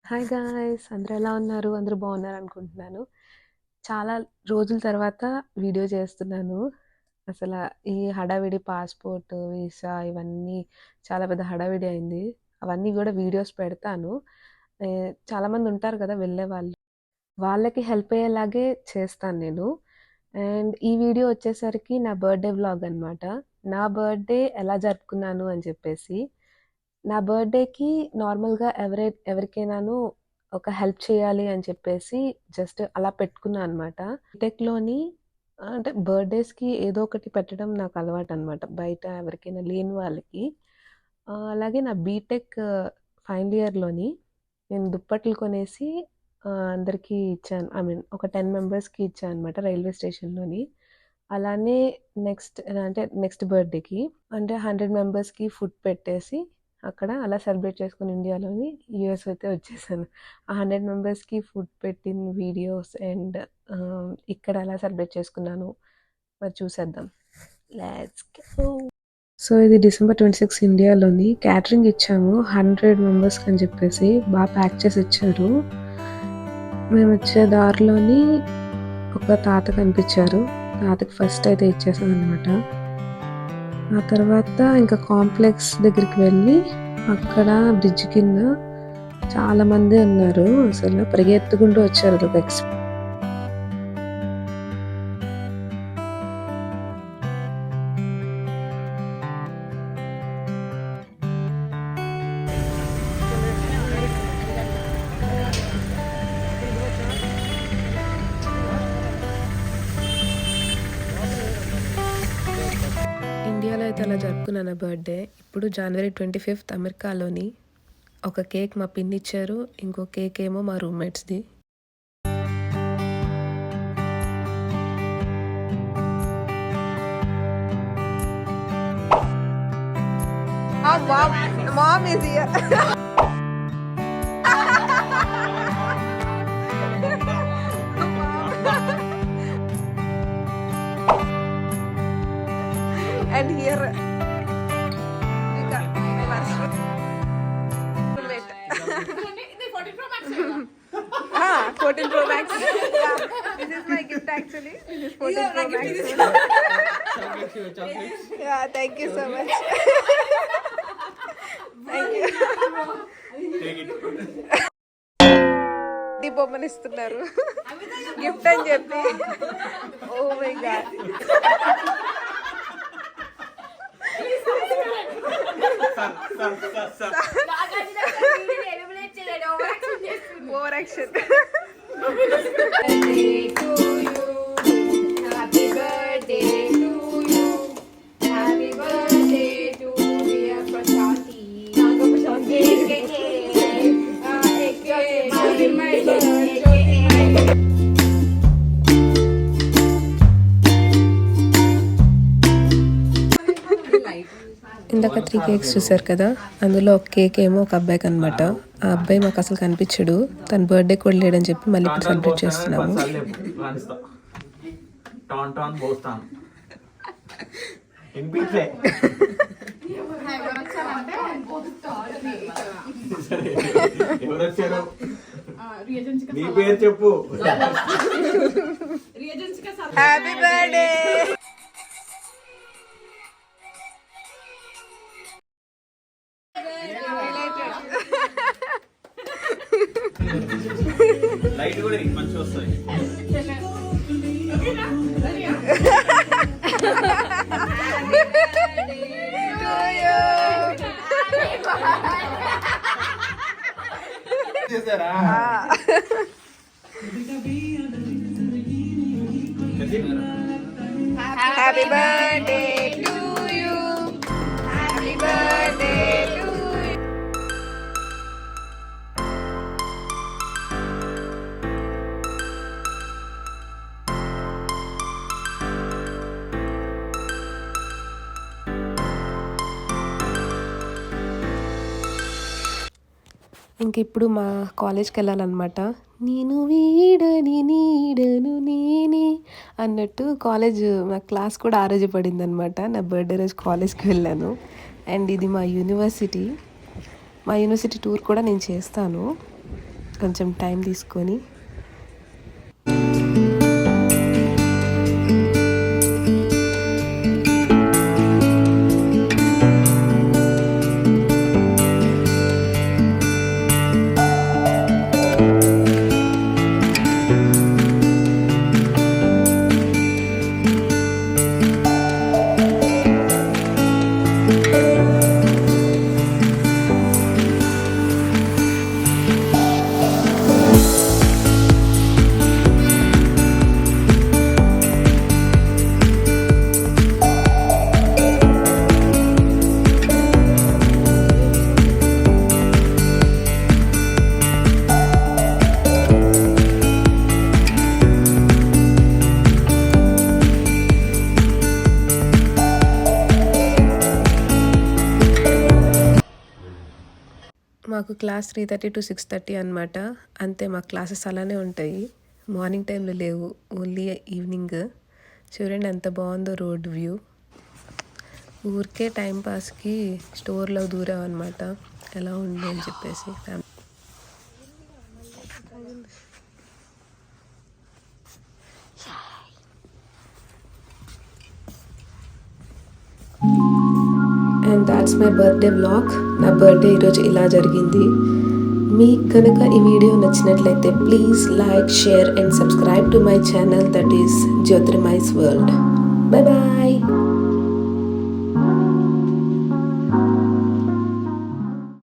Hi guys! అందరూ ఎలా ఉన్నారు? అందరూ బాగున్నారనుకుంటున్నాను. చాలా రోజుల తర్వాత వీడియో చేస్తున్నాను. అసల ఈ హడావిడి పాస్‌పోర్ట్, వీసా ఇవన్నీ చాలా పెద్ద హడావిడి అయింది. అవన్నీ గూడా వీడియోస్ పెడతాను. చాలామంది ఉంటారు కదా! వెళ్ళేవాళ్ళు. వాళ్ళకి హెల్ప్ అయ్యేలాగే చేస్తాను నేను. అండ్ ఈ వీడియో వచ్చేసరికి నా బర్త్‌డే వ్లాగ్ అనమాట. నా బర్త్‌డే ఎలా జరుపుకున్నాను అని చెప్పేసి. నా బర్త్‌డేకి నార్మల్‌గా ఎవరికైనాను ఒక హెల్ప్ చేయాలి అని చెప్పేసి జస్ట్ అలా పెట్టుకున్నా అనమాట. బీటెక్‌లోని అంటే బర్త్‌డేస్‌కి ఏదో ఒకటి పెట్టడం నాకు అలవాటనమాట. బయట ఎవరికైనా లేని వాళ్ళకి. అలాగే నా బీటెక్ ఫైనల్ ఇయర్‌లోని నేను దుప్పట్లు కొనేసి అందరికీ ఇచ్చాను. ఐ మీన్ ఒక 10 మెంబర్స్‌కి ఇచ్చా అనమాట రైల్వే స్టేషన్‌లోని. అలానే నెక్స్ట్ బర్త్‌డేకి అంటే 100 మెంబర్స్‌కి ఫుడ్ పెట్టేసి అక్కడ అలా సెలబ్రేట్ చేసుకొని ఇండియాలోని యూఎస్ అయితే వచ్చేసాను. ఆ 100 మెంబర్స్‌కి ఫుడ్ పెట్టిన వీడియోస్ అండ్ ఇక్కడ ఎలా సెలబ్రేట్ చేసుకున్నాను మరి చూసేద్దాం. Let's go. సో ఇది డిసెంబర్ 26 ఇండియాలోని క్యాటరింగ్ ఇచ్చాము 100 మెంబర్స్కి అని చెప్పేసి బాగా ప్యాక్ చేసి ఇచ్చారు. మేము వచ్చే దారిలోని ఒక తాత కనిపించారు. తాతకి ఫస్ట్ అయితే ఇచ్చేసాం అనమాట. ఆ తర్వాత ఇంకా కాంప్లెక్స్ దగ్గరికి వెళ్ళి అక్కడ బ్రిడ్జ్ కింద చాలామంది ఉన్నారు. అసలు పరిగెత్తుకుంటూ వచ్చారు. అదొక ఇండియాలో అయితే అలా జరుపుకున్నాను నా బర్త్డే. ఇప్పుడు జనవరి 25th అమెరికాలోని ఒక కేక్ మా పిన్ని ఇచ్చారు. ఇంకో కేక్ ఏమో మా రూమ్మేట్స్‌ది. Mom is here. And here we got my roommate. 14 Pro Max. 14 Pro Max. Yeah, this is my gift actually. This is 14 Pro Max. Yeah, thank you so much. Thank you. బొమ్మని ఇస్తున్నారు gift అని చెప్పి. Oh my god. Over action. ఇందాక 3 cakes చూసారు కదా, అందులో ఒక cake ఏమో ఒక అబ్బాయికి అనమాట. ఆ అబ్బాయి మాకు అసలు కనిపించడు. తన బర్త్డే కూడా లేడని చెప్పి మళ్ళీ ఇప్పుడు సెలబ్రేట్ చేస్తున్నాము. నీ పేరు చెప్పు. Happy birthday. లైట్ కూడా మంచిగా వస్తాయి. చేశారా? Happy birthday to you. Happy birthday to you. ఇంక ఇప్పుడు మా కాలేజ్కి వెళ్ళాలన్నమాట. నేను వీడని నీడను నేనే అన్నట్టు కాలేజ్ మా క్లాస్ కూడా ఆ రోజు పడిందనమాట. నా బర్త్డే రోజు కాలేజ్కి వెళ్ళాను. అండ్ ఇది మా యూనివర్సిటీ టూర్ కూడా నేను చేస్తాను. కొంచెం టైం తీసుకొని మాకు క్లాస్ 3:30 to 6:30 అనమాట. అంతే, మా క్లాసెస్ అలానే ఉంటాయి. మార్నింగ్ టైంలో లేవు, ఓన్లీ ఈవినింగ్. చూడండి ఎంత బాగుందో రోడ్ వ్యూ. ఊరికే టైంపాస్కి స్టోర్లో దూరామన్నమాట, ఎలా ఉంది అని చెప్పేసి. And that's my birthday vlog. నా బర్త్డే ఈరోజు ఇలా జరిగింది. మీకు కనుక ఈ వీడియో నచ్చినట్లయితే please like, share and subscribe to my channel, that is Jyotirmai's world. Bye bye.